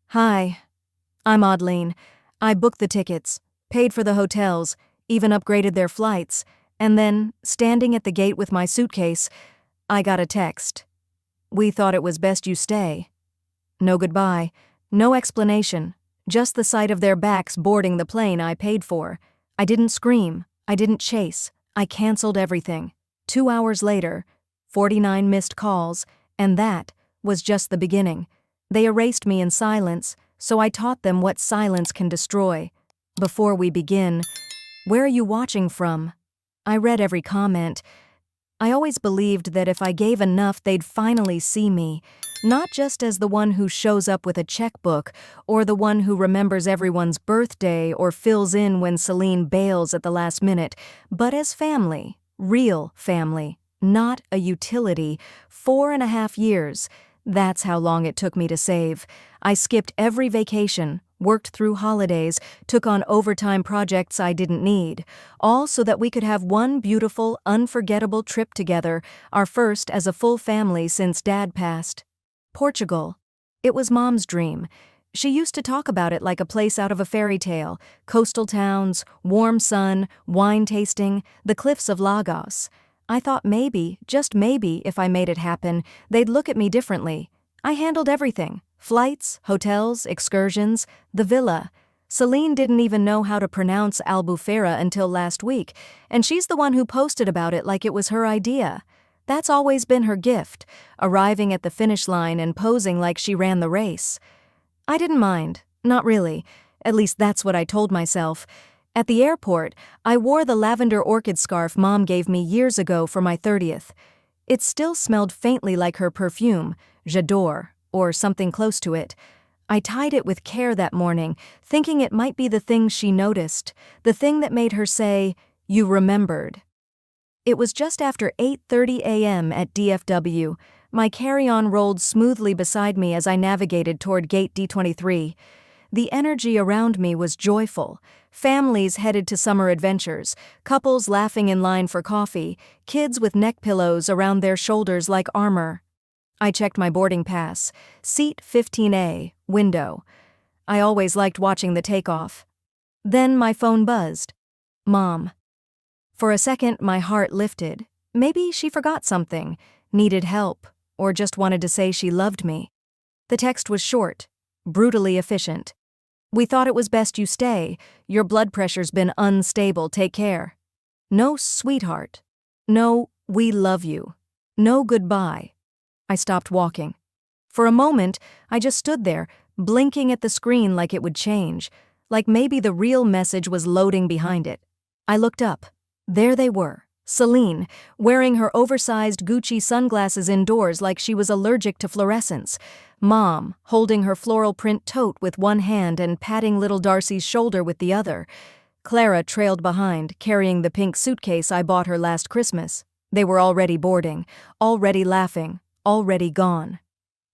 Hi, I'm Audlene. I booked the tickets, paid for the hotels, even upgraded their flights, and then, standing at the gate with my suitcase, I got a text. We thought it was best you stay. No goodbye, no explanation, just the sight of their backs boarding the plane I paid for. I didn't scream, I didn't chase, I canceled everything. 2 hours later, 49 missed calls, and that was just the beginning. They erased me in silence, so I taught them what silence can destroy. Before we begin, where are you watching from? I read every comment. I always believed that if I gave enough, they'd finally see me, not just as the one who shows up with a checkbook, or the one who remembers everyone's birthday or fills in when Celine bails at the last minute, but as family, real family, not a utility. 4.5 years. That's how long it took me to save. I skipped every vacation, worked through holidays, took on overtime projects I didn't need, all so that we could have one beautiful, unforgettable trip together, our first as a full family since Dad passed. Portugal. It was Mom's dream. She used to talk about it like a place out of a fairy tale: coastal towns, warm sun, wine tasting, the cliffs of Lagos. I thought maybe, just maybe, if I made it happen, they'd look at me differently. I handled everything: flights, hotels, excursions, the villa. Celine didn't even know how to pronounce Albufeira until last week, and she's the one who posted about it like it was her idea. That's always been her gift, arriving at the finish line and posing like she ran the race. I didn't mind, not really. At least that's what I told myself. At the airport, I wore the lavender orchid scarf Mom gave me years ago for my 30th. It still smelled faintly like her perfume, J'adore, or something close to it. I tied it with care that morning, thinking it might be the thing she noticed, the thing that made her say, "You remembered." It was just after 8:30 a.m. at DFW. My carry-on rolled smoothly beside me as I navigated toward Gate D23. The energy around me was joyful. Families headed to summer adventures, couples laughing in line for coffee, kids with neck pillows around their shoulders like armor. I checked my boarding pass. Seat 15A, window. I always liked watching the takeoff. Then my phone buzzed. Mom. For a second, my heart lifted. Maybe she forgot something, needed help, or just wanted to say she loved me. The text was short, brutally efficient. We thought it was best you stay. Your blood pressure's been unstable, take care. No sweetheart. No, we love you. No goodbye. I stopped walking. For a moment, I just stood there, blinking at the screen like it would change, like maybe the real message was loading behind it. I looked up. There they were. Celine, wearing her oversized Gucci sunglasses indoors like she was allergic to fluorescence. Mom, holding her floral print tote with one hand and patting little Darcy's shoulder with the other. Clara trailed behind, carrying the pink suitcase I bought her last Christmas. They were already boarding, already laughing, already gone.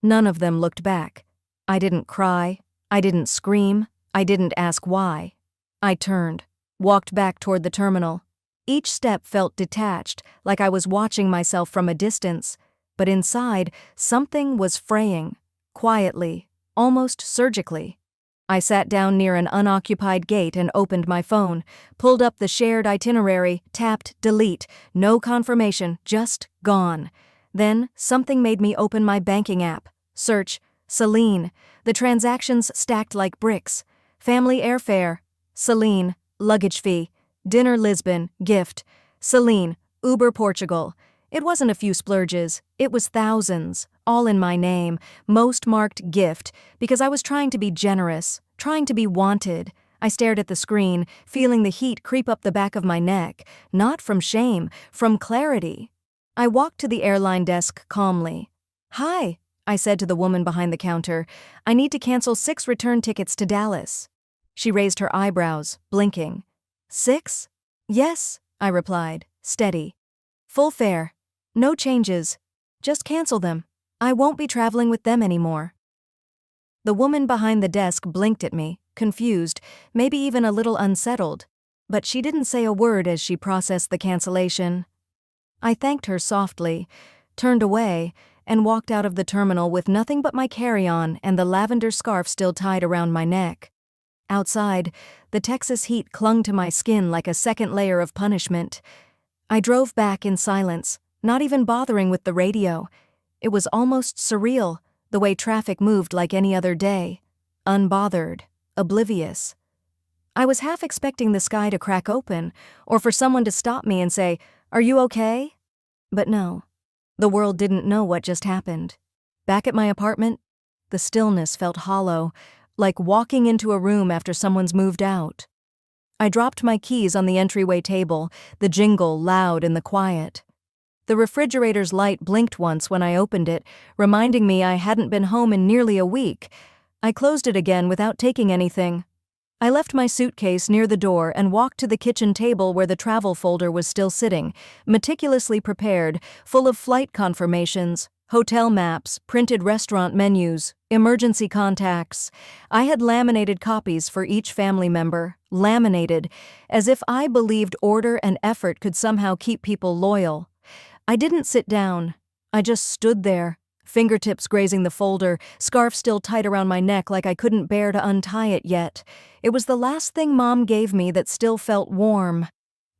None of them looked back. I didn't cry, I didn't scream, I didn't ask why. I turned, walked back toward the terminal. Each step felt detached, like I was watching myself from a distance, but inside, something was fraying, quietly, almost surgically. I sat down near an unoccupied gate and opened my phone, pulled up the shared itinerary, tapped delete, no confirmation, just gone. Then, something made me open my banking app, search, Celine, the transactions stacked like bricks. Family airfare, Celine, luggage fee. Dinner Lisbon, gift. Celine, Uber Portugal. It wasn't a few splurges, it was thousands, all in my name, most marked gift, because I was trying to be generous, trying to be wanted. I stared at the screen, feeling the heat creep up the back of my neck, not from shame, from clarity. I walked to the airline desk calmly. "Hi," I said to the woman behind the counter. "I need to cancel 6 return tickets to Dallas." She raised her eyebrows, blinking. 6? Yes, I replied, steady. Full fare. No changes. Just cancel them. I won't be traveling with them anymore. The woman behind the desk blinked at me, confused, maybe even a little unsettled, but she didn't say a word as she processed the cancellation. I thanked her softly, turned away, and walked out of the terminal with nothing but my carry-on and the lavender scarf still tied around my neck. Outside, the Texas heat clung to my skin like a second layer of punishment. I drove back in silence, not even bothering with the radio. It was almost surreal, the way traffic moved like any other day. Unbothered, oblivious. I was half expecting the sky to crack open, or for someone to stop me and say, "Are you okay?" But no. The world didn't know what just happened. Back at my apartment, the stillness felt hollow, like walking into a room after someone's moved out. I dropped my keys on the entryway table, the jingle loud in the quiet. The refrigerator's light blinked once when I opened it, reminding me I hadn't been home in nearly a week. I closed it again without taking anything. I left my suitcase near the door and walked to the kitchen table where the travel folder was still sitting, meticulously prepared, full of flight confirmations, hotel maps, printed restaurant menus, emergency contacts. I had laminated copies for each family member, laminated, as if I believed order and effort could somehow keep people loyal. I didn't sit down. I just stood there, fingertips grazing the folder, scarf still tight around my neck like I couldn't bear to untie it yet. It was the last thing Mom gave me that still felt warm.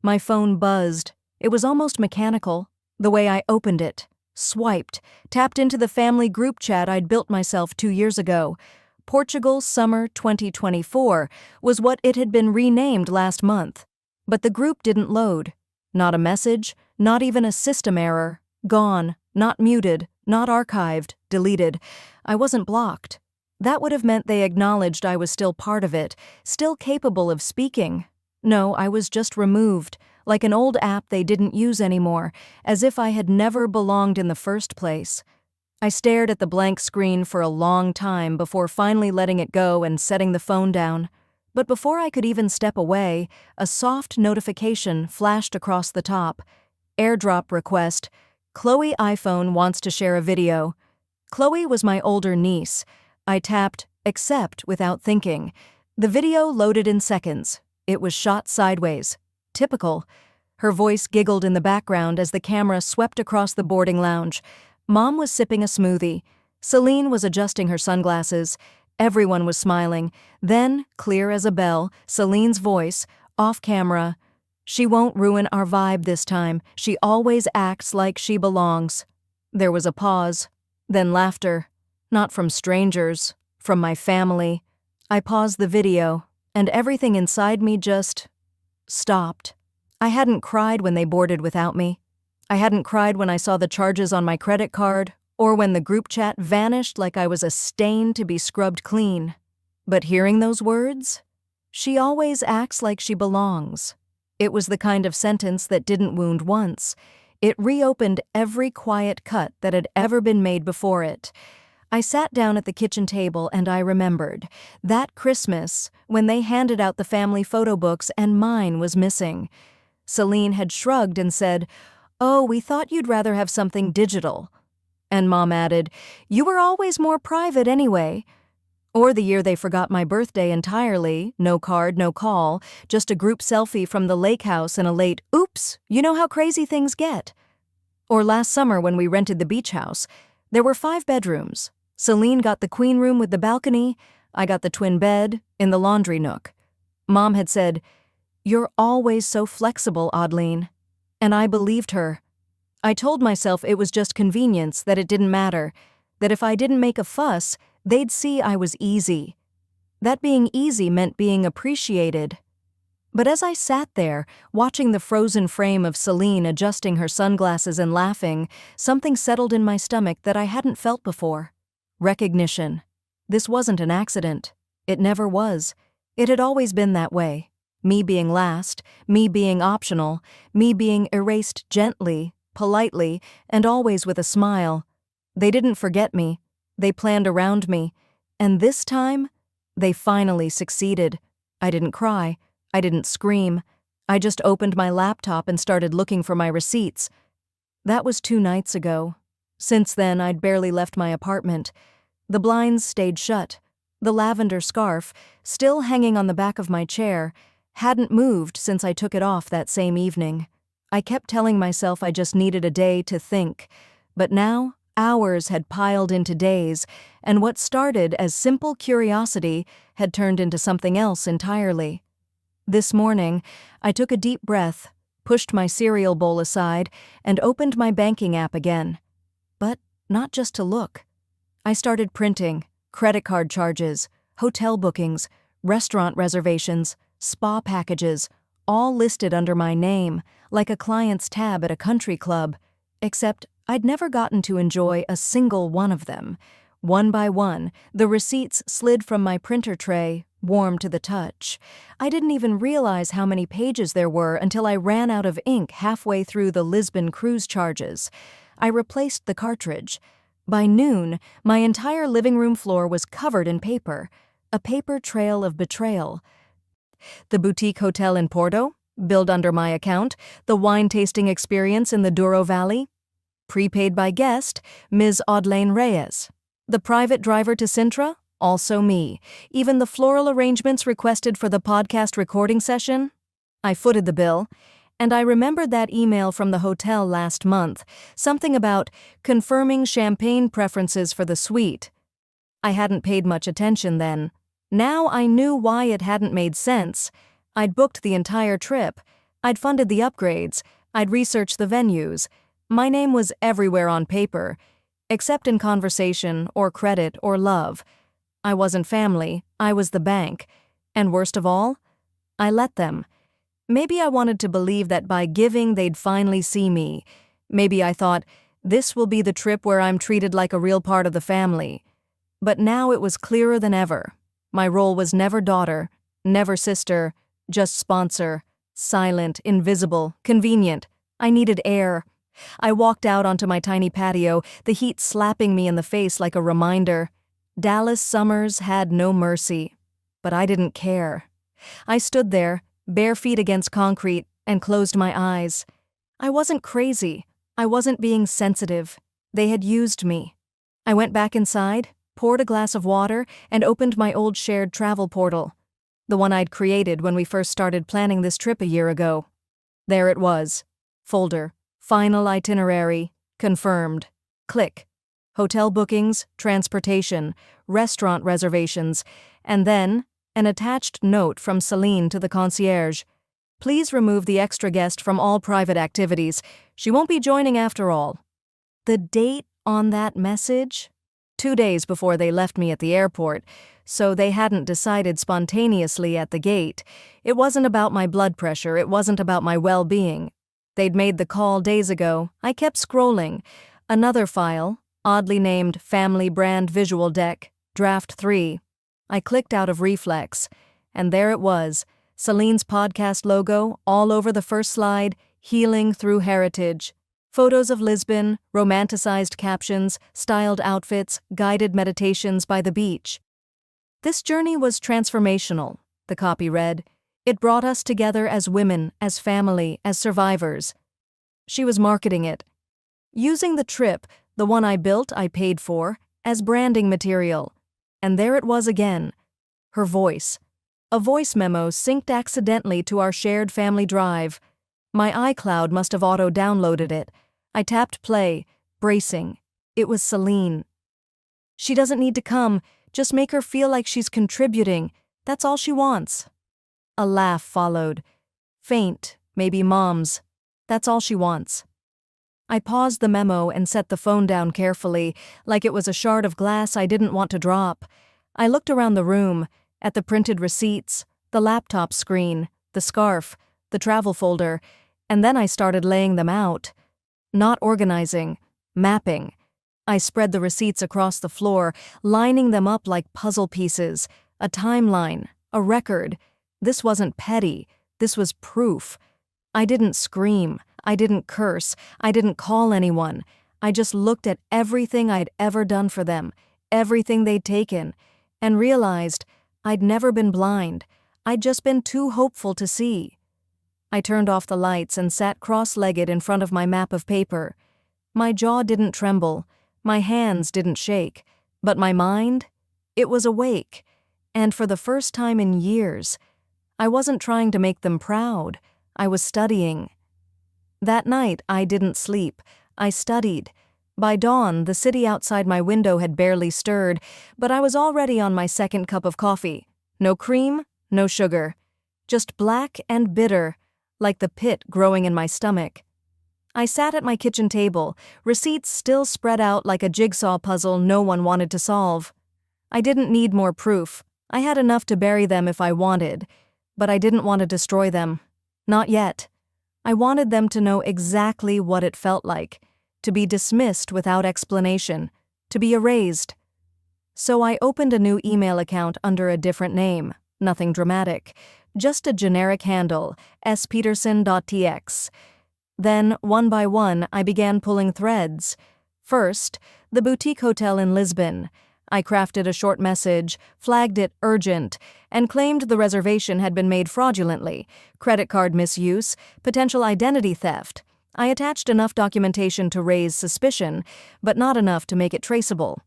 My phone buzzed. It was almost mechanical, the way I opened it, swiped, tapped into the family group chat I'd built myself 2 years ago. Portugal Summer 2024 was what it had been renamed last month. But the group didn't load. Not a message, not even a system error. Gone, not muted, not archived, deleted. I wasn't blocked. That would have meant they acknowledged I was still part of it, still capable of speaking. No, I was just removed, like an old app they didn't use anymore, as if I had never belonged in the first place. I stared at the blank screen for a long time before finally letting it go and setting the phone down. But before I could even step away, a soft notification flashed across the top. AirDrop request. Chloe iPhone wants to share a video. Chloe was my older niece. I tapped accept without thinking. The video loaded in seconds. It was shot sideways. Typical. Her voice giggled in the background as the camera swept across the boarding lounge. Mom was sipping a smoothie. Celine was adjusting her sunglasses. Everyone was smiling. Then, clear as a bell, Celine's voice, off camera. "She won't ruin our vibe this time. She always acts like she belongs." There was a pause. Then laughter. Not from strangers, from my family. I paused the video, and everything inside me just stopped. I hadn't cried when they boarded without me. I hadn't cried when I saw the charges on my credit card, or when the group chat vanished like I was a stain to be scrubbed clean. But hearing those words, "She always acts like she belongs." It was the kind of sentence that didn't wound once. It reopened every quiet cut that had ever been made before it. I sat down at the kitchen table and I remembered. That Christmas, when they handed out the family photo books and mine was missing. Celine had shrugged and said, "Oh, we thought you'd rather have something digital." And Mom added, "You were always more private anyway." Or the year they forgot my birthday entirely, no card, no call, just a group selfie from the lake house and a late, "Oops, you know how crazy things get." Or last summer when we rented the beach house. There were 5 bedrooms. Celine got the queen room with the balcony, I got the twin bed in the laundry nook. Mom had said, "You're always so flexible, Adeline." And I believed her. I told myself it was just convenience, that it didn't matter, that if I didn't make a fuss, they'd see I was easy. That being easy meant being appreciated. But as I sat there, watching the frozen frame of Celine adjusting her sunglasses and laughing, something settled in my stomach that I hadn't felt before. Recognition. This wasn't an accident. It never was. It had always been that way. Me being last, me being optional, me being erased gently, politely, and always with a smile. They didn't forget me. They planned around me. And this time, they finally succeeded. I didn't cry. I didn't scream. I just opened my laptop and started looking for my receipts. That was 2 nights ago. Since then, I'd barely left my apartment. The blinds stayed shut. The lavender scarf, still hanging on the back of my chair, hadn't moved since I took it off that same evening. I kept telling myself I just needed a day to think, but now Hours had piled into days, and what started as simple curiosity had turned into something else entirely. This morning, I took a deep breath, pushed my cereal bowl aside, and opened my banking app again. But not just to look. I started printing credit card charges, hotel bookings, restaurant reservations, spa packages, all listed under my name, like a client's tab at a country club, except I'd never gotten to enjoy a single one of them. One by one, the receipts slid from my printer tray, warm to the touch. I didn't even realize how many pages there were until I ran out of ink halfway through the Lisbon cruise charges. I replaced the cartridge. By noon, my entire living room floor was covered in paper, a paper trail of betrayal. The boutique hotel in Porto, billed under my account, the wine tasting experience in the Douro Valley, prepaid by guest, Ms. Audelaine Reyes. The private driver to Sintra, also me. Even the floral arrangements requested for the podcast recording session. I footed the bill, and I remembered that email from the hotel last month, something about confirming champagne preferences for the suite. I hadn't paid much attention then. Now I knew why it hadn't made sense. I'd booked the entire trip. I'd funded the upgrades. I'd researched the venues. My name was everywhere on paper, except in conversation or credit or love. I wasn't family, I was the bank. And worst of all, I let them. Maybe I wanted to believe that by giving they'd finally see me. Maybe I thought, this will be the trip where I'm treated like a real part of the family. But now it was clearer than ever. My role was never daughter, never sister, just sponsor, silent, invisible, convenient. I needed air. I walked out onto my tiny patio, the heat slapping me in the face like a reminder. Dallas summers had no mercy. But I didn't care. I stood there, bare feet against concrete, and closed my eyes. I wasn't crazy. I wasn't being sensitive. They had used me. I went back inside, poured a glass of water, and opened my old shared travel portal, the one I'd created when we first started planning this trip a year ago. There it was. Folder. Final itinerary. Confirmed. Click. Hotel bookings, transportation, restaurant reservations, and then an attached note from Celine to the concierge. Please remove the extra guest from all private activities. She won't be joining after all. The date on that message? 2 days before they left me at the airport, so they hadn't decided spontaneously at the gate. It wasn't about my blood pressure, it wasn't about my well-being. They'd made the call days ago. I kept scrolling. Another file, oddly named Family Brand Visual Deck, Draft 3. I clicked out of reflex, and there it was, Celine's podcast logo all over the first slide, Healing Through Heritage. Photos of Lisbon, romanticized captions, styled outfits, guided meditations by the beach. This journey was transformational, the copy read. It brought us together as women, as family, as survivors. She was marketing it. Using the trip, the one I built, I paid for, as branding material. And there it was again. Her voice. A voice memo synced accidentally to our shared family drive. My iCloud must have auto-downloaded it. I tapped play, bracing. It was Celine. She doesn't need to come, just make her feel like she's contributing. That's all she wants. A laugh followed. Faint, maybe Mom's. That's all she wants. I paused the memo and set the phone down carefully, like it was a shard of glass I didn't want to drop. I looked around the room, at the printed receipts, the laptop screen, the scarf, the travel folder, and then I started laying them out. Not organizing, mapping. I spread the receipts across the floor, lining them up like puzzle pieces, a timeline, a record. This wasn't petty, this was proof. I didn't scream, I didn't curse, I didn't call anyone. I just looked at everything I'd ever done for them, everything they'd taken, and realized I'd never been blind. I'd just been too hopeful to see. I turned off the lights and sat cross-legged in front of my map of paper. My jaw didn't tremble, my hands didn't shake, but my mind, it was awake. And for the first time in years, I wasn't trying to make them proud. I was studying. That night, I didn't sleep. I studied. By dawn, the city outside my window had barely stirred, but I was already on my second cup of coffee. No cream, no sugar. Just black and bitter, like the pit growing in my stomach. I sat at my kitchen table, receipts still spread out like a jigsaw puzzle no one wanted to solve. I didn't need more proof. I had enough to bury them if I wanted, but I didn't want to destroy them. Not yet. I wanted them to know exactly what it felt like, to be dismissed without explanation, to be erased. So I opened a new email account under a different name, nothing dramatic, just a generic handle, speterson.tx. Then, one by one, I began pulling threads. First, the boutique hotel in Lisbon. I crafted a short message, flagged it urgent, and claimed the reservation had been made fraudulently, credit card misuse, potential identity theft. I attached enough documentation to raise suspicion, but not enough to make it traceable.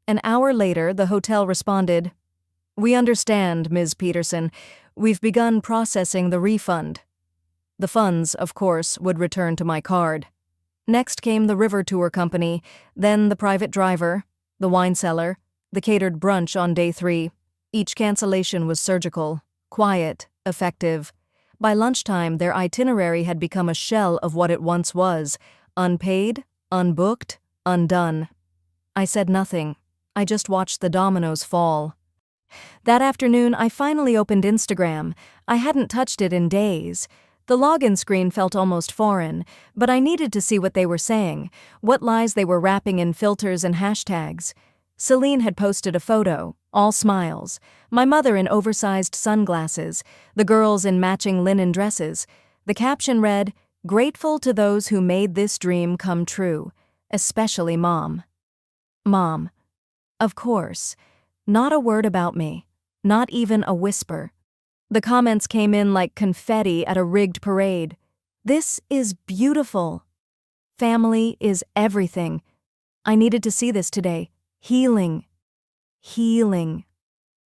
An hour later, the hotel responded, "We understand, Ms. Peterson. We've begun processing the refund." The funds, of course, would return to my card. Next came the river tour company, then the private driver, the wine cellar, the catered brunch on day 3. Each cancellation was surgical, quiet, effective. By lunchtime, their itinerary had become a shell of what it once was, unpaid, unbooked, undone. I said nothing. I just watched the dominoes fall. That afternoon, I finally opened Instagram. I hadn't touched it in days. The login screen felt almost foreign, but I needed to see what they were saying, what lies they were wrapping in filters and hashtags. Celine had posted a photo, all smiles, my mother in oversized sunglasses, the girls in matching linen dresses. The caption read, "Grateful to those who made this dream come true, especially Mom." Mom. Of course. Not a word about me. Not even a whisper. The comments came in like confetti at a rigged parade. "This is beautiful. Family is everything. I needed to see this today. Healing. Healing."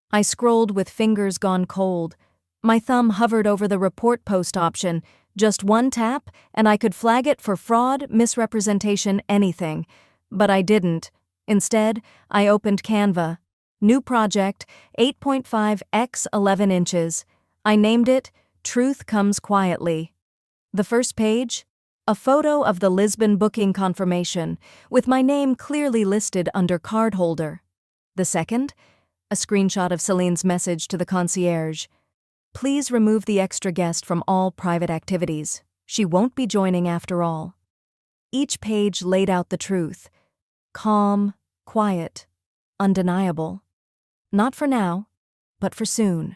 I scrolled with fingers gone cold. My thumb hovered over the report post option. Just one tap, and I could flag it for fraud, misrepresentation, anything. But I didn't. Instead, I opened Canva. New project, 8.5 x 11 inches. I named it Truth Comes Quietly. The first page? A photo of the Lisbon booking confirmation, with my name clearly listed under card holder. The second? A screenshot of Celine's message to the concierge. "Please remove the extra guest from all private activities. She won't be joining after all." Each page laid out the truth. Calm, quiet, undeniable. Not for now, but for soon.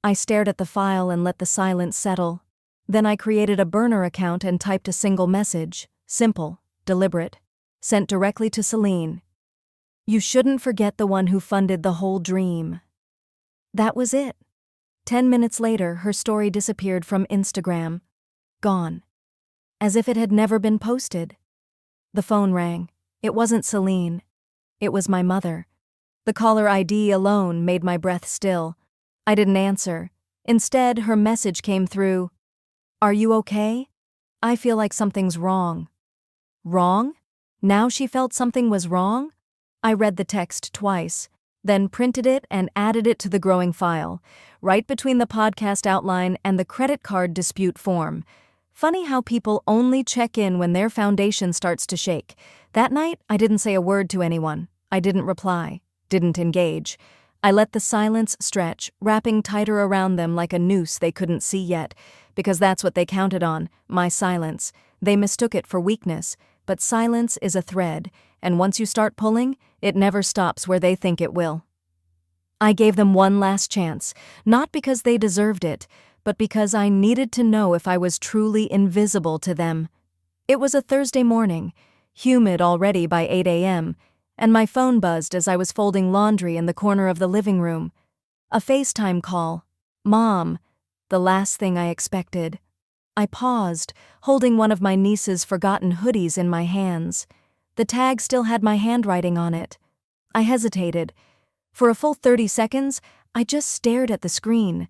I stared at the file and let the silence settle. Then I created a burner account and typed a single message, simple, deliberate, sent directly to Celine. "You shouldn't forget the one who funded the whole dream." That was it. 10 minutes later, her story disappeared from Instagram. Gone. As if it had never been posted. The phone rang. It wasn't Celine. It was my mother. The caller ID alone made my breath still. I didn't answer. Instead, her message came through. "Are you okay? I feel like something's wrong." Wrong? Now she felt something was wrong? I read the text twice, then printed it and added it to the growing file, right between the podcast outline and the credit card dispute form. Funny how people only check in when their foundation starts to shake. That night, I didn't say a word to anyone. I didn't reply, didn't engage. I let the silence stretch, wrapping tighter around them like a noose they couldn't see yet, because that's what they counted on, my silence. They mistook it for weakness, but silence is a thread, and once you start pulling, it never stops where they think it will. I gave them one last chance, not because they deserved it, but because I needed to know if I was truly invisible to them. It was a Thursday morning, humid already by 8 a.m., and my phone buzzed as I was folding laundry in the corner of the living room. A FaceTime call. Mom. The last thing I expected. I paused, holding one of my niece's forgotten hoodies in my hands. The tag still had my handwriting on it. I hesitated. For a full 30 seconds, I just stared at the screen.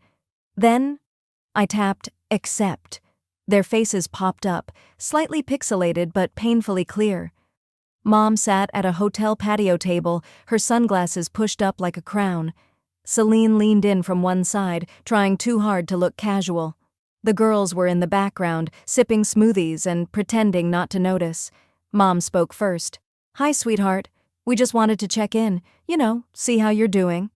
Then, I tapped accept. Their faces popped up, slightly pixelated but painfully clear. Mom sat at a hotel patio table, her sunglasses pushed up like a crown. Celine leaned in from one side, trying too hard to look casual. The girls were in the background, sipping smoothies and pretending not to notice. Mom spoke first. "Hi, sweetheart. We just wanted to check in, see how you're doing."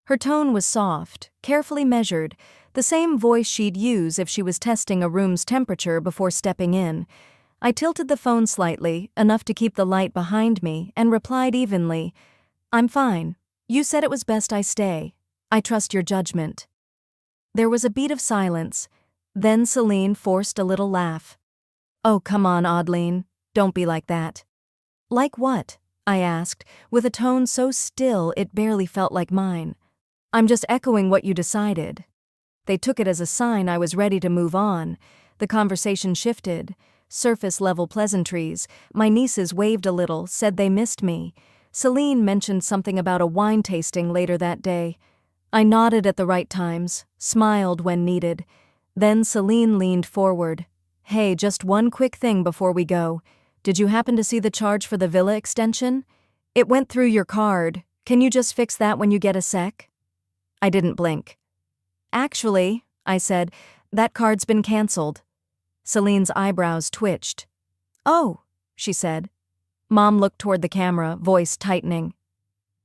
Her tone was soft, carefully measured, the same voice she'd use if she was testing a room's temperature before stepping in. I tilted the phone slightly, enough to keep the light behind me, and replied evenly, "I'm fine. You said it was best I stay. I trust your judgment." There was a beat of silence. Then Celine forced a little laugh. "Oh, come on, Adeline. Don't be like that." "Like what?" I asked, with a tone so still it barely felt like mine. "I'm just echoing what you decided." They took it as a sign I was ready to move on. The conversation shifted. Surface-level pleasantries. My nieces waved a little, said they missed me. Celine mentioned something about a wine tasting later that day. I nodded at the right times, smiled when needed. Then Celine leaned forward. "Hey, just one quick thing before we go. Did you happen to see the charge for the villa extension? It went through your card. Can you just fix that when you get a sec?" I didn't blink. "Actually," I said, "that card's been canceled." Celine's eyebrows twitched. "Oh," she said. Mom looked toward the camera, voice tightening.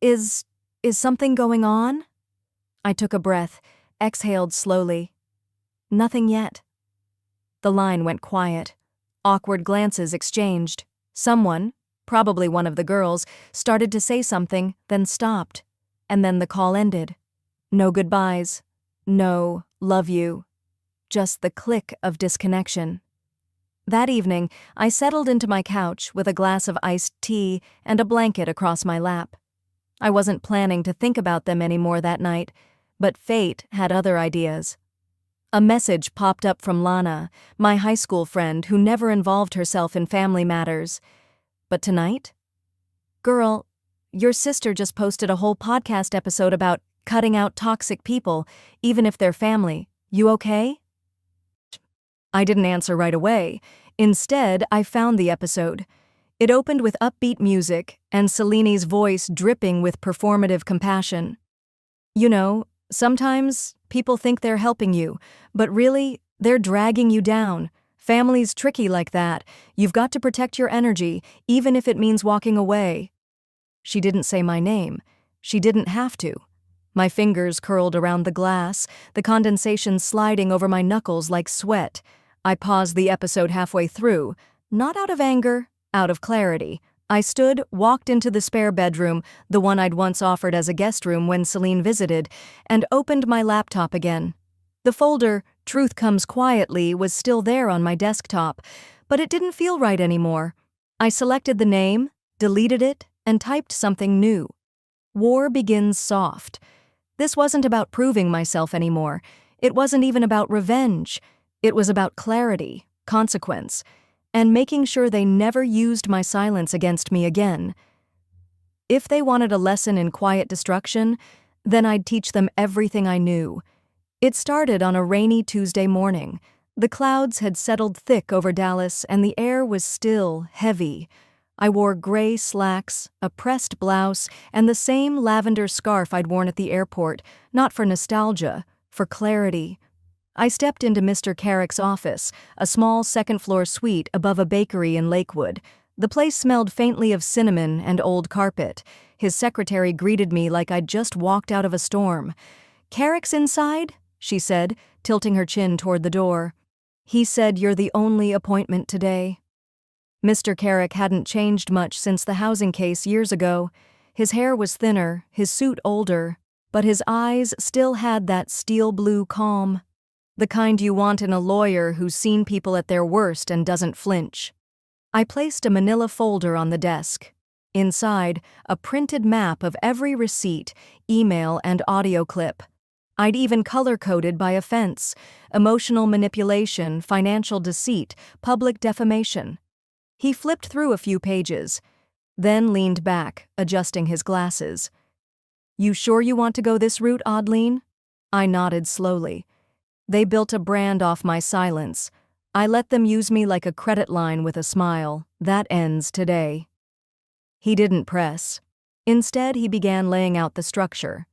Is something going on?" I took a breath, exhaled slowly. "Nothing yet." The line went quiet. Awkward glances exchanged. Someone, probably one of the girls, started to say something, then stopped. And then the call ended. No goodbyes. No, "love you." Just the click of disconnection. That evening, I settled into my couch with a glass of iced tea and a blanket across my lap. I wasn't planning to think about them anymore that night, but fate had other ideas. A message popped up from Lana, my high school friend who never involved herself in family matters. But tonight? "Girl, your sister just posted a whole podcast episode about cutting out toxic people, even if they're family. You okay?" I didn't answer right away. Instead, I found the episode. It opened with upbeat music and Celine's voice dripping with performative compassion. Sometimes people think they're helping you, but really, they're dragging you down. Family's tricky like that. You've got to protect your energy, even if it means walking away." She didn't say my name. She didn't have to. My fingers curled around the glass, the condensation sliding over my knuckles like sweat. I paused the episode halfway through, not out of anger, out of clarity. I stood, walked into the spare bedroom, the one I'd once offered as a guest room when Celine visited, and opened my laptop again. The folder, "Truth Comes Quietly," was still there on my desktop, but it didn't feel right anymore. I selected the name, deleted it, and typed something new. "War Begins Soft." This wasn't about proving myself anymore. It wasn't even about revenge. It was about clarity, consequence, and making sure they never used my silence against me again. If they wanted a lesson in quiet destruction, then I'd teach them everything I knew. It started on a rainy Tuesday morning. The clouds had settled thick over Dallas and the air was still, heavy. I wore gray slacks, a pressed blouse, and the same lavender scarf I'd worn at the airport, not for nostalgia, for clarity. I stepped into Mr. Carrick's office, a small second-floor suite above a bakery in Lakewood. The place smelled faintly of cinnamon and old carpet. His secretary greeted me like I'd just walked out of a storm. "Carrick's inside?" she said, tilting her chin toward the door. "He said you're the only appointment today." Mr. Carrick hadn't changed much since the housing case years ago. His hair was thinner, his suit older, but his eyes still had that steel blue calm. The kind you want in a lawyer who's seen people at their worst and doesn't flinch. I placed a manila folder on the desk. Inside, a printed map of every receipt, email, and audio clip. I'd even color-coded by offense: emotional manipulation, financial deceit, public defamation. He flipped through a few pages, then leaned back, adjusting his glasses. "You sure you want to go this route, Adeline?" I nodded slowly. They built a brand off my silence. I let them use me like a credit line with a smile. That ends today. He didn't press. Instead, he began laying out the structure.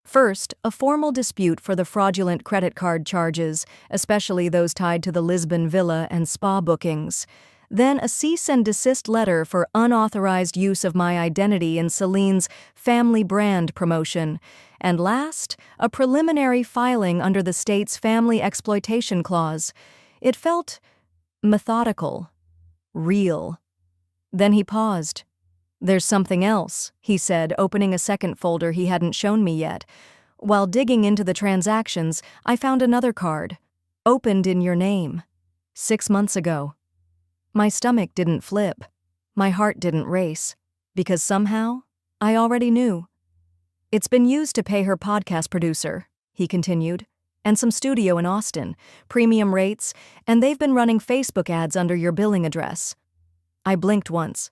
First, a formal dispute for the fraudulent credit card charges, especially those tied to the Lisbon villa and spa bookings. Then a cease and desist letter for unauthorized use of my identity in Celine's family brand promotion. And last, a preliminary filing under the state's family exploitation clause. It felt methodical, real. Then he paused. "There's something else," he said, opening a second folder he hadn't shown me yet. While digging into the transactions, I found another card. "Opened in your name. 6 months ago." My stomach didn't flip. My heart didn't race. Because somehow, I already knew. "It's been used to pay her podcast producer," he continued, "and some studio in Austin, premium rates, and they've been running Facebook ads under your billing address." I blinked once.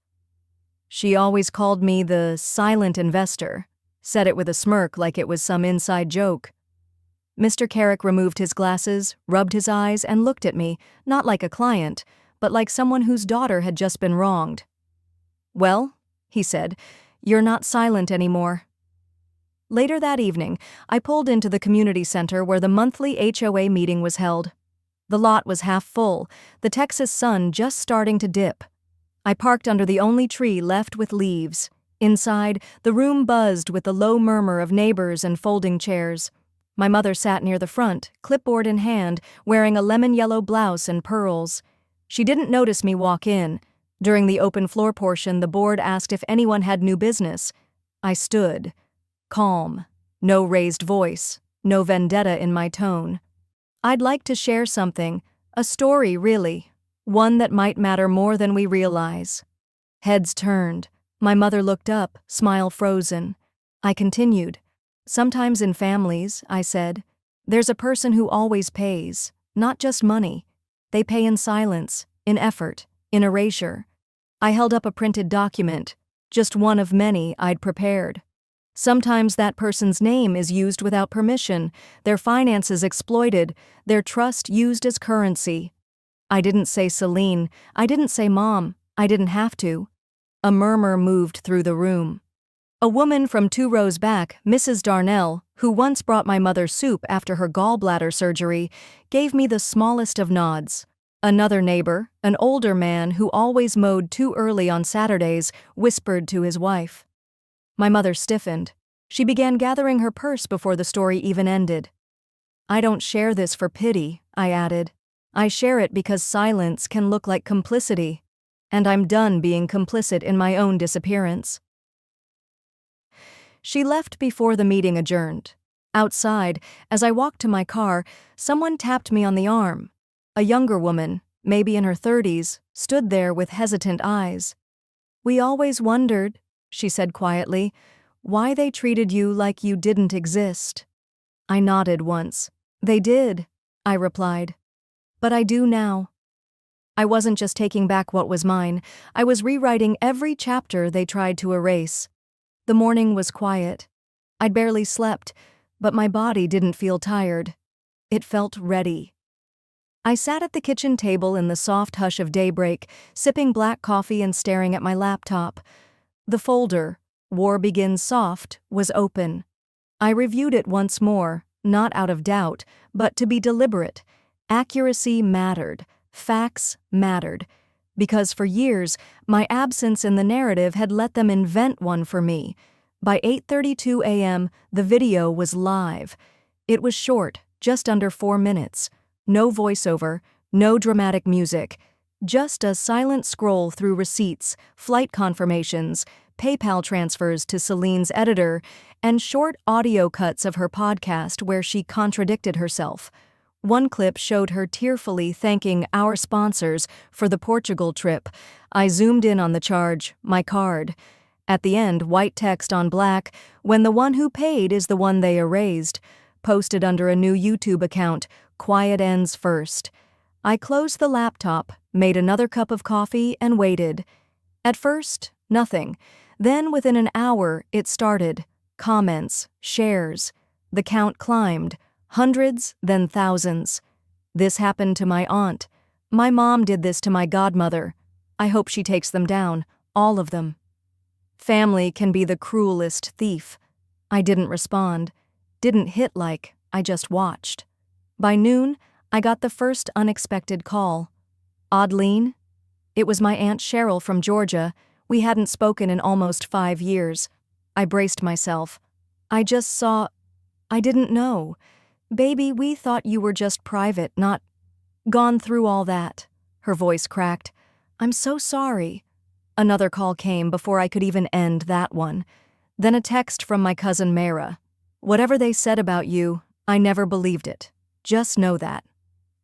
"She always called me the silent investor," said it with a smirk like it was some inside joke. Mr. Carrick removed his glasses, rubbed his eyes, and looked at me, not like a client, but like someone whose daughter had just been wronged. "Well," he said, "you're not silent anymore." Later that evening, I pulled into the community center where the monthly HOA meeting was held. The lot was half full, the Texas sun just starting to dip. I parked under the only tree left with leaves. Inside, the room buzzed with the low murmur of neighbors and folding chairs. My mother sat near the front, clipboard in hand, wearing a lemon-yellow blouse and pearls. She didn't notice me walk in. During the open floor portion, the board asked if anyone had new business. I stood, calm, no raised voice, no vendetta in my tone. "I'd like to share something, a story really. One that might matter more than we realize." Heads turned. My mother looked up, smile frozen. I continued. "Sometimes in families," I said, "there's a person who always pays, not just money. They pay in silence, in effort, in erasure." I held up a printed document, just one of many I'd prepared. Sometimes that person's name is used without permission, their finances exploited, their trust used as currency. I didn't say Celine, I didn't say Mom, I didn't have to. A murmur moved through the room. A woman from 2 rows back, Mrs. Darnell, who once brought my mother soup after her gallbladder surgery, gave me the smallest of nods. Another neighbor, an older man who always mowed too early on Saturdays, whispered to his wife. My mother stiffened. She began gathering her purse before the story even ended. "I don't share this for pity," I added. "I share it because silence can look like complicity, and I'm done being complicit in my own disappearance." She left before the meeting adjourned. Outside, as I walked to my car, someone tapped me on the arm. A younger woman, maybe in her 30s, stood there with hesitant eyes. "We always wondered," she said quietly, "why they treated you like you didn't exist." I nodded once. "They did," I replied. "But I do now." I wasn't just taking back what was mine, I was rewriting every chapter they tried to erase. The morning was quiet. I'd barely slept, but my body didn't feel tired. It felt ready. I sat at the kitchen table in the soft hush of daybreak, sipping black coffee and staring at my laptop. The folder, War Begins Soft, was open. I reviewed it once more, not out of doubt, but to be deliberate. Accuracy mattered. Facts mattered. Because for years, my absence in the narrative had let them invent one for me. By 8:32 a.m., the video was live. It was short, just under 4 minutes. No voiceover, no dramatic music. Just a silent scroll through receipts, flight confirmations, PayPal transfers to Celine's editor, and short audio cuts of her podcast where she contradicted herself. One clip showed her tearfully thanking our sponsors for the Portugal trip. I zoomed in on the charge, my card. At the end, white text on black, "When the one who paid is the one they erased," posted under a new YouTube account, Quiet Ends First. I closed the laptop, made another cup of coffee, and waited. At first, nothing. Then, within an hour, it started. Comments, shares. The count climbed. Hundreds, then thousands. "This happened to my aunt. My mom did this to my godmother. I hope she takes them down, all of them." Family can be the cruelest thief. I didn't respond. Didn't hit like, I just watched. By noon, I got the first unexpected call. Audleen? It was my Aunt Cheryl from Georgia. We hadn't spoken in almost 5 years. I braced myself. I didn't know. Baby, we thought you were just private, not gone through all that. Her voice cracked. I'm so sorry. Another call came before I could even end that one. Then a text from my cousin Mayra. Whatever they said about you, I never believed it. Just know that.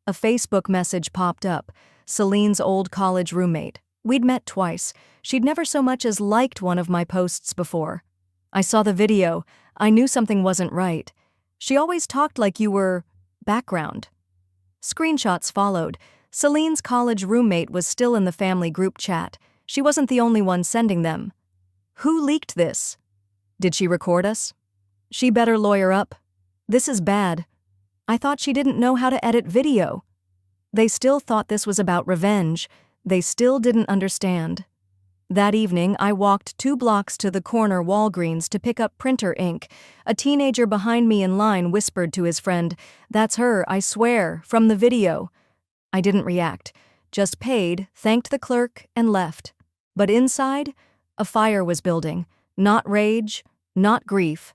A Facebook message popped up. Celine's old college roommate. We'd met twice. She'd never so much as liked one of my posts before. I saw the video. I knew something wasn't right. She always talked like you were background. Screenshots followed. Celine's college roommate was still in the family group chat. She wasn't the only one sending them. Who leaked this? Did she record us? She better lawyer up. This is bad. I thought she didn't know how to edit video. They still thought this was about revenge. They still didn't understand. That evening, I walked 2 blocks to the corner Walgreens to pick up printer ink. A teenager behind me in line whispered to his friend, "That's her, I swear, from the video." I didn't react, just paid, thanked the clerk, and left. But inside, a fire was building. Not rage, not grief.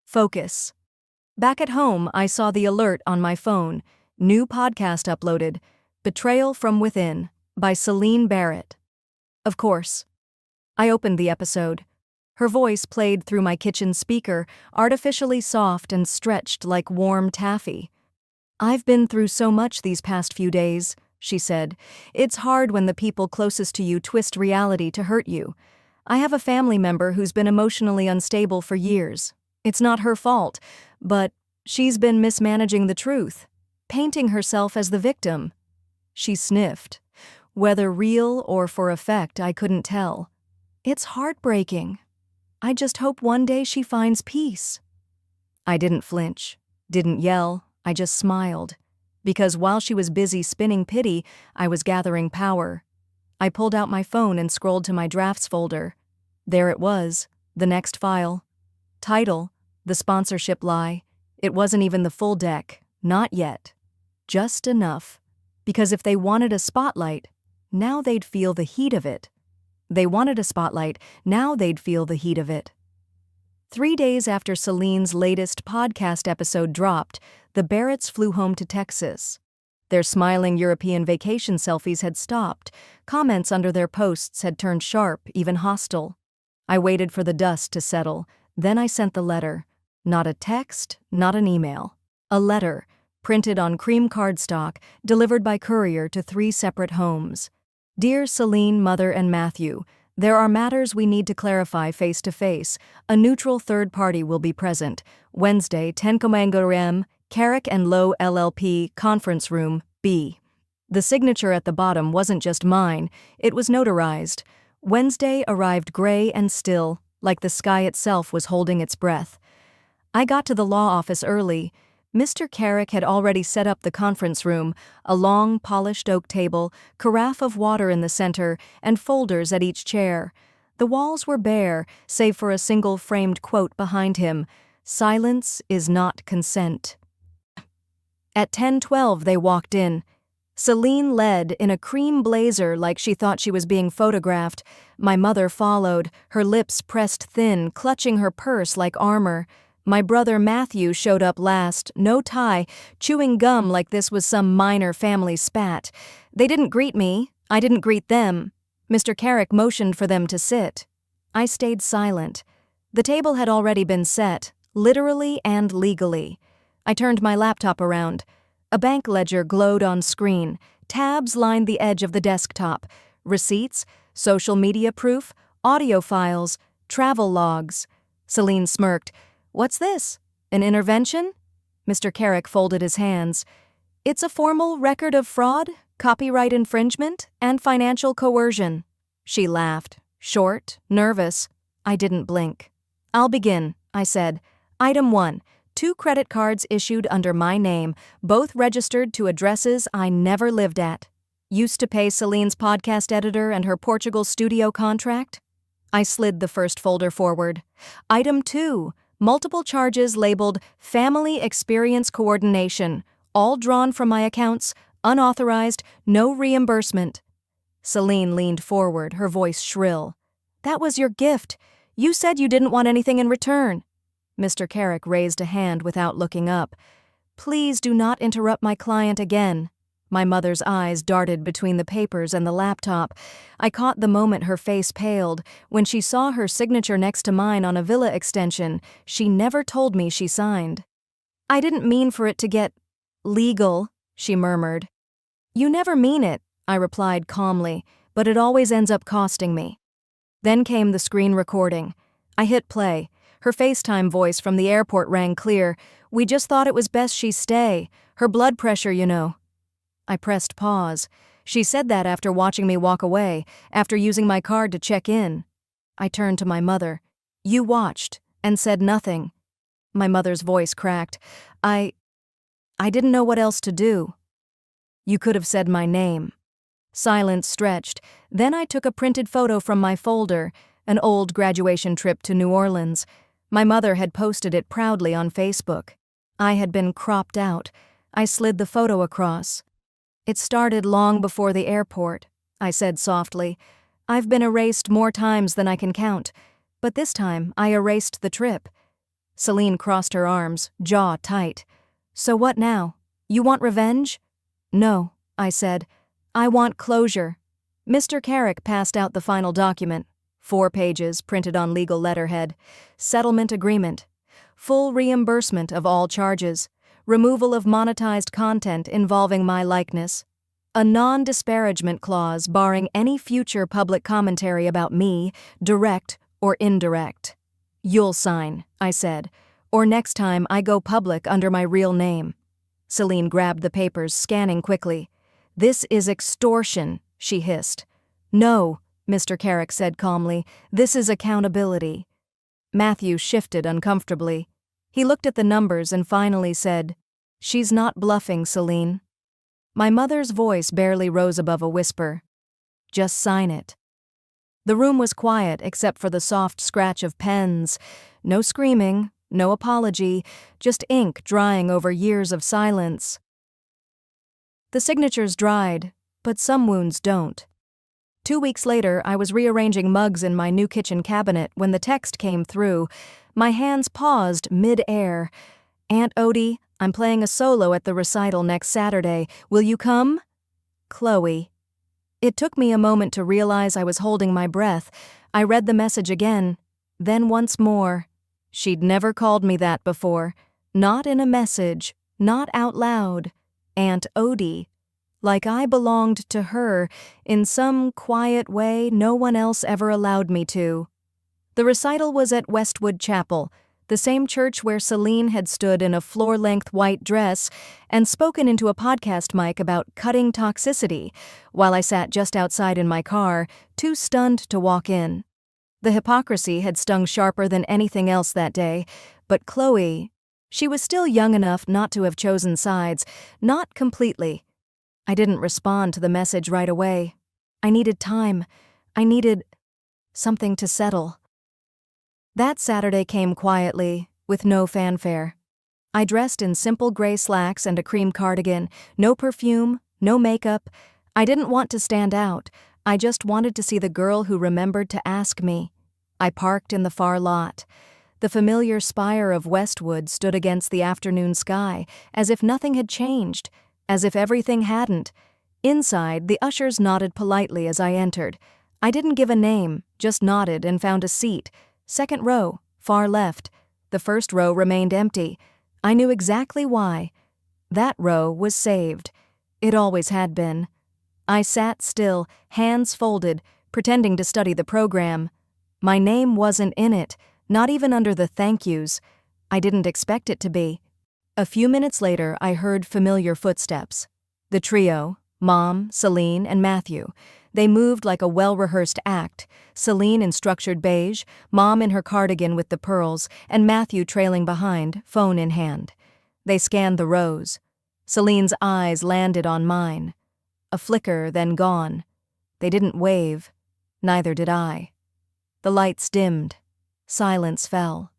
Focus. Back at home, I saw the alert on my phone. New podcast uploaded. Betrayal from Within, by Celine Barrett. Of course. I opened the episode. Her voice played through my kitchen speaker, artificially soft and stretched like warm taffy. I've been through so much these past few days, she said. It's hard when the people closest to you twist reality to hurt you. I have a family member who's been emotionally unstable for years. It's not her fault, but she's been mismanaging the truth, painting herself as the victim. She sniffed. Whether real or for effect, I couldn't tell. It's heartbreaking. I just hope one day she finds peace. I didn't flinch, didn't yell, I just smiled. Because while she was busy spinning pity, I was gathering power. I pulled out my phone and scrolled to my drafts folder. There it was, the next file. Title, The Sponsorship Lie. It wasn't even the full deck, not yet. Just enough. Because if they wanted a spotlight, now they'd feel the heat of it. They wanted a spotlight, now they'd feel the heat of it. 3 days after Celine's latest podcast episode dropped, the Barretts flew home to Texas. Their smiling European vacation selfies had stopped. Comments under their posts had turned sharp, even hostile. I waited for the dust to settle. Then I sent the letter. Not a text, not an email. A letter, printed on cream cardstock, delivered by courier to 3 separate homes. Dear Celine, Mother, and Matthew, there are matters we need to clarify face-to-face. A neutral third party will be present. Wednesday, 10 m, Carrick and Lowe LLP, Conference Room, B. The signature at the bottom wasn't just mine, it was notarized. Wednesday arrived gray and still, like the sky itself was holding its breath. I got to the law office early. Mr. Carrick had already set up the conference room, a long, polished oak table, carafe of water in the center, and folders at each chair. The walls were bare, save for a single framed quote behind him, "Silence is not consent." At 10:12 they walked in. Celine led in a cream blazer like she thought she was being photographed. My mother followed, her lips pressed thin, clutching her purse like armor. My brother Matthew showed up last, no tie, chewing gum like this was some minor family spat. They didn't greet me. I didn't greet them. Mr. Carrick motioned for them to sit. I stayed silent. The table had already been set, literally and legally. I turned my laptop around. A bank ledger glowed on screen. Tabs lined the edge of the desktop. Receipts, social media proof, audio files, travel logs. Celine smirked. "What's this? An intervention?" Mr. Carrick folded his hands. "It's a formal record of fraud, copyright infringement, and financial coercion." She laughed, short, nervous. I didn't blink. "I'll begin," I said. Item 1. 2 credit cards issued under my name, both registered to addresses I never lived at. Used to pay Celine's podcast editor and her Portugal studio contract. I slid the first folder forward. Item 2, multiple charges labeled Family Experience Coordination, all drawn from my accounts, unauthorized, no reimbursement. Celine leaned forward, her voice shrill. That was your gift. You said you didn't want anything in return. Mr. Carrick raised a hand without looking up. Please do not interrupt my client again. My mother's eyes darted between the papers and the laptop. I caught the moment her face paled when she saw her signature next to mine on a villa extension she never told me she signed. I didn't mean for it to get legal, she murmured. You never mean it, I replied calmly, but it always ends up costing me. Then came the screen recording. I hit play. Her FaceTime voice from the airport rang clear. We just thought it was best she stay. Her blood pressure, you know. I pressed pause. She said that after watching me walk away, after using my card to check in. I turned to my mother. You watched, and said nothing. My mother's voice cracked. I didn't know what else to do. You could have said my name. Silence stretched. Then I took a printed photo from my folder, an old graduation trip to New Orleans. My mother had posted it proudly on Facebook. I had been cropped out. I slid the photo across. It started long before the airport, I said softly. I've been erased more times than I can count, but this time I erased the trip. Celine crossed her arms, jaw tight. So what now? You want revenge? No, I said. I want closure. Mr. Carrick passed out the final document. 4 pages, printed on legal letterhead. Settlement agreement. Full reimbursement of all charges. Removal of monetized content involving my likeness. A non-disparagement clause barring any future public commentary about me, direct or indirect. You'll sign, I said, or next time I go public under my real name. Celine grabbed the papers, scanning quickly. This is extortion, she hissed. No, Mr. Carrick said calmly, this is accountability. Matthew shifted uncomfortably. He looked at the numbers and finally said, She's not bluffing, Celine. My mother's voice barely rose above a whisper. Just sign it. The room was quiet except for the soft scratch of pens. No screaming, no apology, just ink drying over years of silence. The signatures dried, but some wounds don't. 2 weeks later, I was rearranging mugs in my new kitchen cabinet when the text came through. My hands paused mid-air. Aunt Odie, I'm playing a solo at the recital next Saturday. Will you come? Chloe. It took me a moment to realize I was holding my breath. I read the message again, then once more. She'd never called me that before. Not in a message, not out loud. Aunt Odie. Like I belonged to her in some quiet way no one else ever allowed me to. The recital was at Westwood Chapel, the same church where Celine had stood in a floor-length white dress and spoken into a podcast mic about cutting toxicity, while I sat just outside in my car, too stunned to walk in. The hypocrisy had stung sharper than anything else that day, but Chloe, she was still young enough not to have chosen sides, not completely. I didn't respond to the message right away. I needed time. I needed something to settle. That Saturday came quietly, with no fanfare. I dressed in simple gray slacks and a cream cardigan, no perfume, no makeup. I didn't want to stand out. I just wanted to see the girl who remembered to ask me. I parked in the far lot. The familiar spire of Westwood stood against the afternoon sky, as if nothing had changed, as if everything hadn't. Inside, the ushers nodded politely as I entered. I didn't give a name, just nodded and found a seat. Second row, far left. The first row remained empty. I knew exactly why. That row was saved. It always had been. I sat still, hands folded, pretending to study the program. My name wasn't in it, not even under the thank yous. I didn't expect it to be. A few minutes later, I heard familiar footsteps. The trio, Mom, Celine, and Matthew. They moved like a well-rehearsed act, Celine in structured beige, Mom in her cardigan with the pearls, and Matthew trailing behind, phone in hand. They scanned the rows. Celine's eyes landed on mine. A flicker, then gone. They didn't wave. Neither did I. The lights dimmed. Silence fell.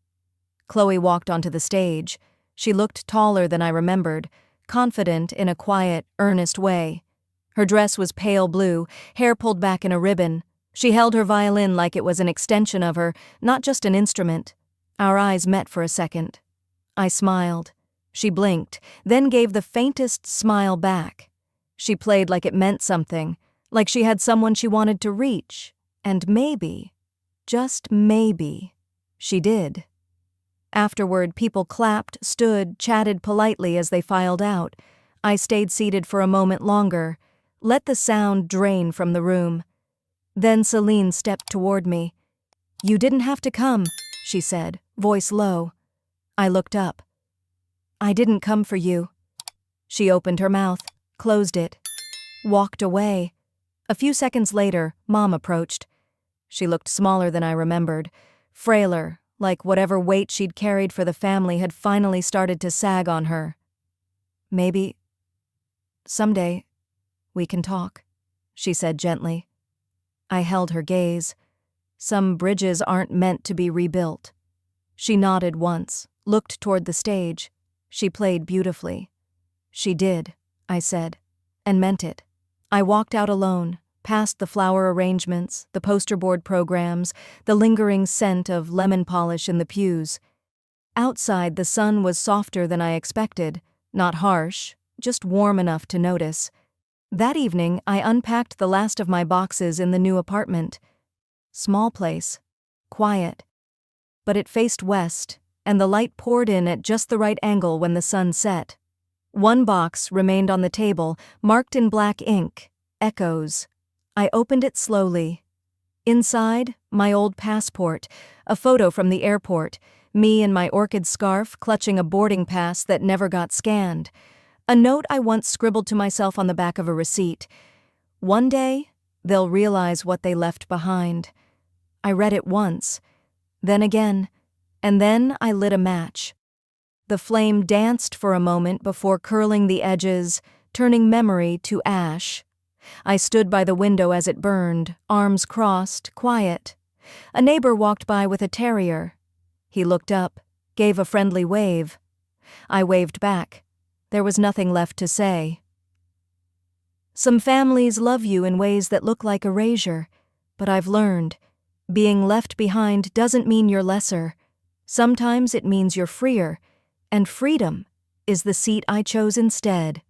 Chloe walked onto the stage. She looked taller than I remembered, confident in a quiet, earnest way. Her dress was pale blue, hair pulled back in a ribbon. She held her violin like it was an extension of her, not just an instrument. Our eyes met for a second. I smiled. She blinked, then gave the faintest smile back. She played like it meant something, like she had someone she wanted to reach. And maybe, just maybe, she did. Afterward, people clapped, stood, chatted politely as they filed out. I stayed seated for a moment longer, let the sound drain from the room. Then Celine stepped toward me. "You didn't have to come," she said, voice low. I looked up. "I didn't come for you." She opened her mouth, closed it, walked away. A few seconds later, Mom approached. She looked smaller than I remembered, frailer, like whatever weight she'd carried for the family had finally started to sag on her. "Maybe someday we can talk," she said gently. I held her gaze. Some bridges aren't meant to be rebuilt. She nodded once, looked toward the stage. She played beautifully. "She did," I said, and meant it. I walked out alone, past the flower arrangements, the poster board programs, the lingering scent of lemon polish in the pews. Outside, the sun was softer than I expected, not harsh, just warm enough to notice. That evening, I unpacked the last of my boxes in the new apartment. Small place, quiet. But it faced west, and the light poured in at just the right angle when the sun set. One box remained on the table, marked in black ink, Echoes. I opened it slowly. Inside, my old passport, a photo from the airport, me in my orchid scarf clutching a boarding pass that never got scanned. A note I once scribbled to myself on the back of a receipt. One day, they'll realize what they left behind. I read it once, then again, and then I lit a match. The flame danced for a moment before curling the edges, turning memory to ash. I stood by the window as it burned, arms crossed, quiet. A neighbor walked by with a terrier. He looked up, gave a friendly wave. I waved back. There was nothing left to say. Some families love you in ways that look like erasure, but I've learned, being left behind doesn't mean you're lesser. Sometimes it means you're freer, and freedom is the seat I chose instead.